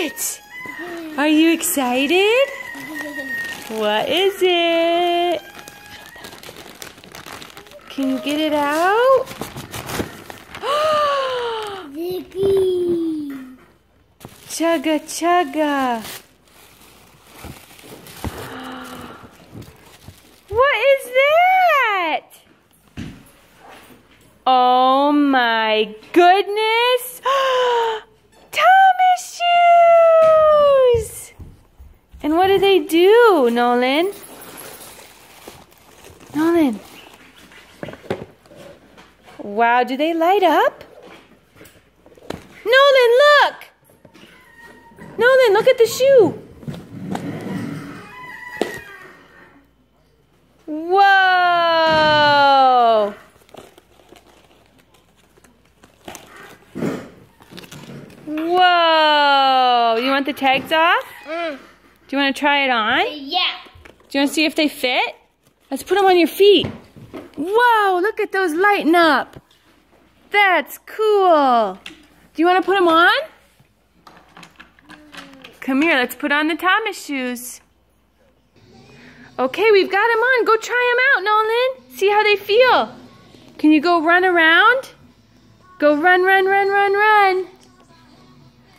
it? Are you excited? What is it? Can you get it out? Chugga chugga. What is that? Oh my goodness. Thomas shoes. And what do they do, Nolan? Nolan. Wow, do they light up? Nolan, look! Nolan, look at the shoe. Whoa! Whoa! You want the tags off? Do you want to try it on? Yeah. Do you want to see if they fit? Let's put them on your feet. Whoa, look at those lighting up. That's cool. Do you want to put them on? Come here, let's put on the Thomas shoes. Okay, we've got them on. Go try them out, Nolan. See how they feel. Can you go run around? Go run, run, run, run, run.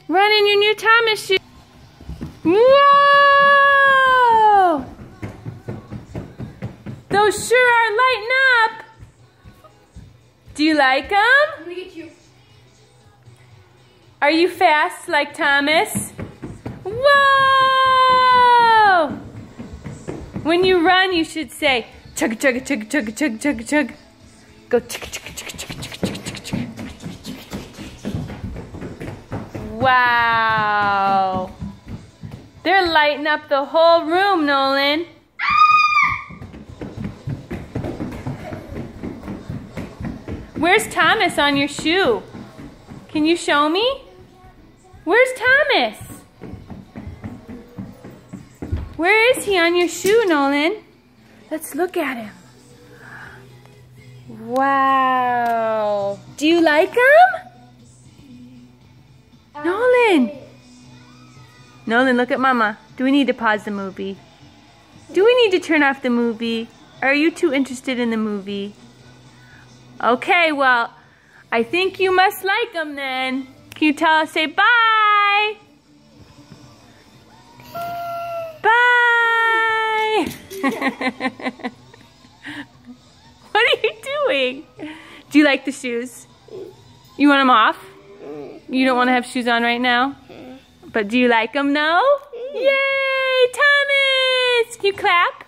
Run in your new Thomas shoes. Whoa! Those sure are lighting up. Do you like them? Let me get you. Are you fast like Thomas? Whoa! When you run, you should say, chugga, chugga, chugga, chugga, chugga, chugga, chugga. Go chugga, chugga, chugga, chugga, chugga, chugga, chugga, chugga. Wow. They're lighting up the whole room, Nolan. Where's Thomas on your shoe? Can you show me? Where's Thomas? Where is he on your shoe, Nolan? Let's look at him. Wow. Do you like him? Nolan. Nolan, look at Mama. Do we need to pause the movie? Do we need to turn off the movie? Or are you too interested in the movie? Okay, well, I think you must like them then. Can you tell us, say bye? Bye! What are you doing? Do you like the shoes? You want them off? You don't want to have shoes on right now? But do you like them, no? Yay! Thomas! Can you clap?